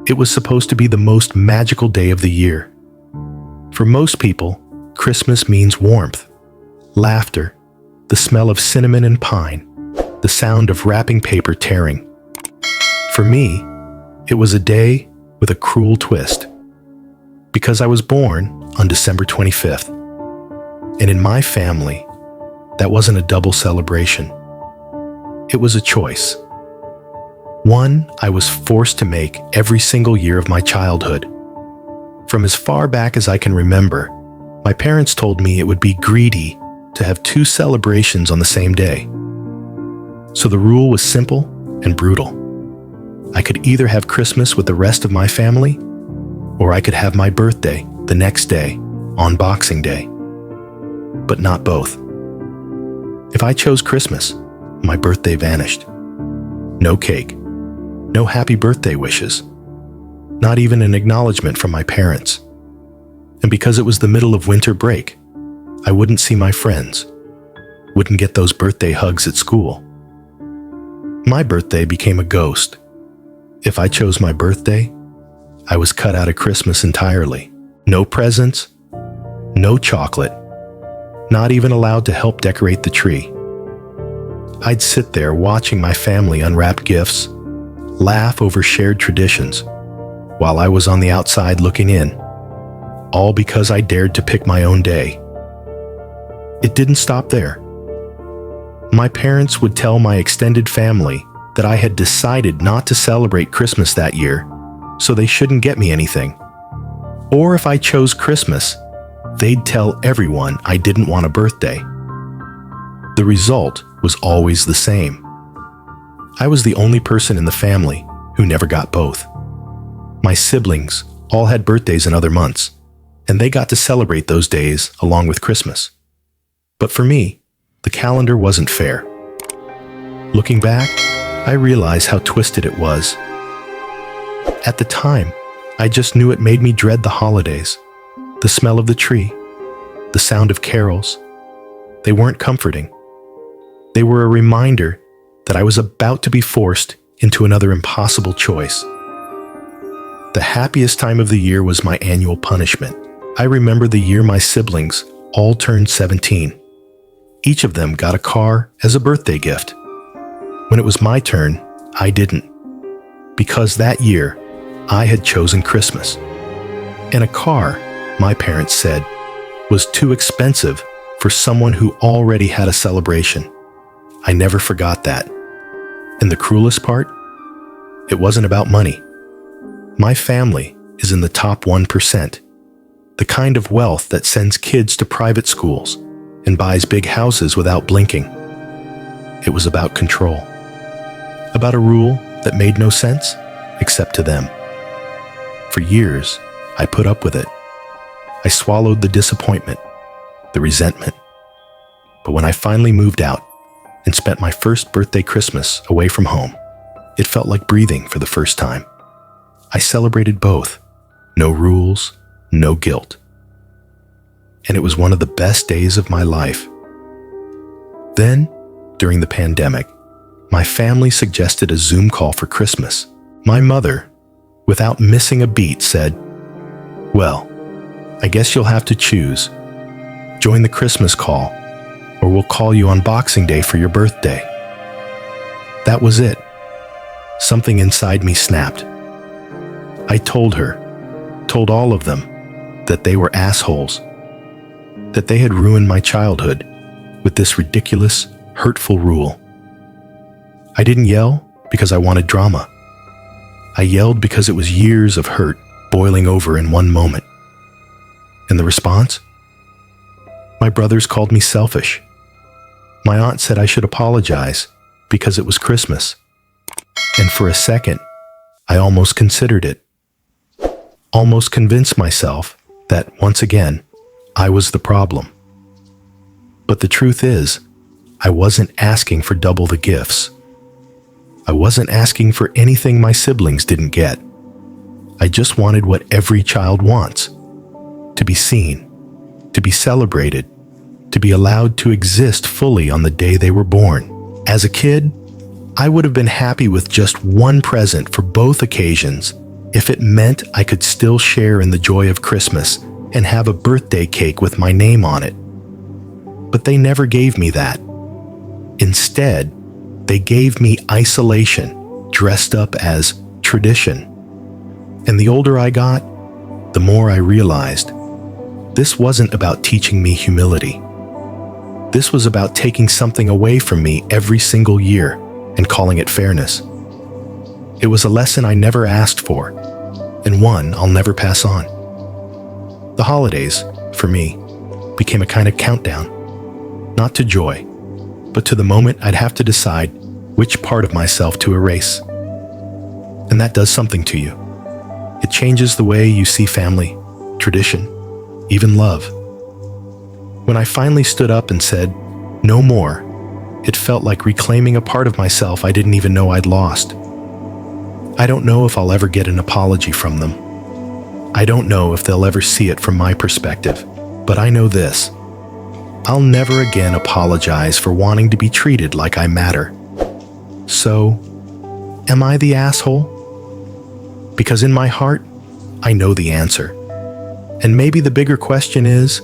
It was supposed to be the most magical day of the year. For most people, Christmas means warmth, laughter, the smell of cinnamon and pine, the sound of wrapping paper tearing. For me, it was a day with a cruel twist, because I was born on December 25th. And in my family, that wasn't a double celebration. It was a choice. One I was forced to make every single year of my childhood. From as far back as I can remember, my parents told me it would be greedy to have two celebrations on the same day. So the rule was simple and brutal. I could either have Christmas with the rest of my family, or I could have my birthday the next day, on Boxing Day. But not both. If I chose Christmas, my birthday vanished. No cake, no happy birthday wishes, not even an acknowledgement from my parents. And because it was the middle of winter break, I wouldn't see my friends, wouldn't get those birthday hugs at school. My birthday became a ghost. If I chose my birthday, I was cut out of Christmas entirely. No presents, no chocolate, not even allowed to help decorate the tree. I'd sit there watching my family unwrap gifts, laugh over shared traditions, while I was on the outside looking in, all because I dared to pick my own day. It didn't stop there. My parents would tell my extended family that I had decided not to celebrate Christmas that year, so they shouldn't get me anything. Or if I chose Christmas, they'd tell everyone I didn't want a birthday. The result was always the same. I was the only person in the family who never got both. My siblings all had birthdays in other months, and they got to celebrate those days along with Christmas. But for me, the calendar wasn't fair. Looking back, I realize how twisted it was. At the time, I just knew it made me dread the holidays, the smell of the tree, the sound of carols. They weren't comforting. They were a reminder that I was about to be forced into another impossible choice. The happiest time of the year was my annual punishment. I remember the year my siblings all turned 17. Each of them got a car as a birthday gift. When it was my turn, I didn't. Because that year, I had chosen Christmas. And a car, my parents said, was too expensive for someone who already had a celebration. I never forgot that. And the cruelest part? It wasn't about money. My family is in the top 1%, the kind of wealth that sends kids to private schools and buys big houses without blinking. It was about control. About a rule that made no sense except to them. For years, I put up with it. I swallowed the disappointment, the resentment. But when I finally moved out and spent my first birthday Christmas away from home, it felt like breathing for the first time. I celebrated both. No rules, no guilt. And it was one of the best days of my life. Then, during the pandemic, my family suggested a Zoom call for Christmas. My mother, without missing a beat, said, "Well, I guess you'll have to choose. Join the Christmas call, or we'll call you on Boxing Day for your birthday." That was it. Something inside me snapped. I told her, told all of them, that they were assholes, that they had ruined my childhood with this ridiculous, hurtful rule. I didn't yell because I wanted drama. I yelled because it was years of hurt boiling over in one moment. And the response? My brothers called me selfish. My aunt said I should apologize because it was Christmas. And for a second, I almost considered it. Almost convinced myself that, once again, I was the problem. But the truth is, I wasn't asking for double the gifts. I wasn't asking for anything my siblings didn't get. I just wanted what every child wants: to be seen, to be celebrated, to be allowed to exist fully on the day they were born. As a kid, I would have been happy with just one present for both occasions if it meant I could still share in the joy of Christmas and have a birthday cake with my name on it. But they never gave me that. Instead, they gave me isolation, dressed up as tradition. And the older I got, the more I realized this wasn't about teaching me humility. This was about taking something away from me every single year and calling it fairness. It was a lesson I never asked for, and one I'll never pass on. The holidays, for me, became a kind of countdown, not to joy, but to the moment I'd have to decide which part of myself to erase. And that does something to you. It changes the way you see family, tradition, even love. When I finally stood up and said, "No more," it felt like reclaiming a part of myself I didn't even know I'd lost. I don't know if I'll ever get an apology from them. I don't know if they'll ever see it from my perspective, but I know this. I'll never again apologize for wanting to be treated like I matter. So, am I the asshole? Because in my heart, I know the answer. And maybe the bigger question is,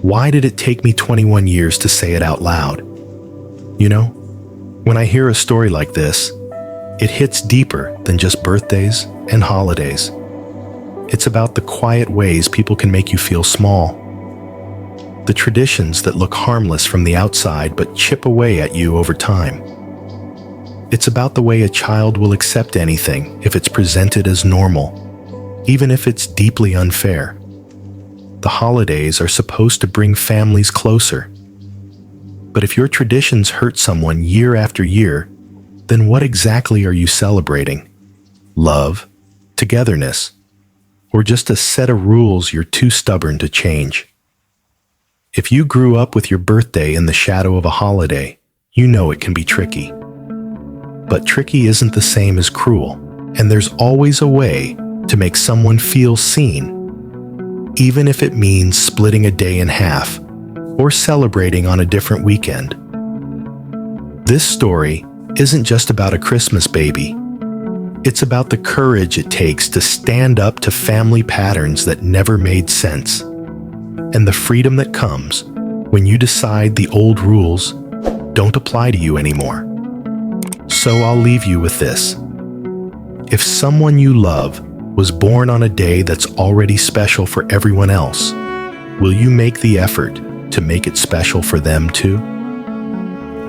why did it take me 21 years to say it out loud? You know, when I hear a story like this, it hits deeper than just birthdays and holidays. It's about the quiet ways people can make you feel small. The traditions that look harmless from the outside but chip away at you over time. It's about the way a child will accept anything if it's presented as normal, even if it's deeply unfair. The holidays are supposed to bring families closer. But if your traditions hurt someone year after year, then what exactly are you celebrating? Love, togetherness, or just a set of rules you're too stubborn to change? If you grew up with your birthday in the shadow of a holiday, you know it can be tricky. But tricky isn't the same as cruel, and there's always a way to make someone feel seen, even if it means splitting a day in half or celebrating on a different weekend. This story isn't just about a Christmas baby. It's about the courage it takes to stand up to family patterns that never made sense, and the freedom that comes when you decide the old rules don't apply to you anymore. So I'll leave you with this. If someone you love was born on a day that's already special for everyone else, will you make the effort to make it special for them too?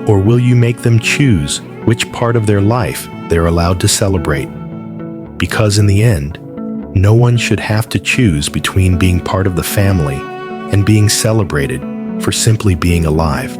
Or will you make them choose which part of their life they're allowed to celebrate? Because in the end, no one should have to choose between being part of the family and being celebrated for simply being alive.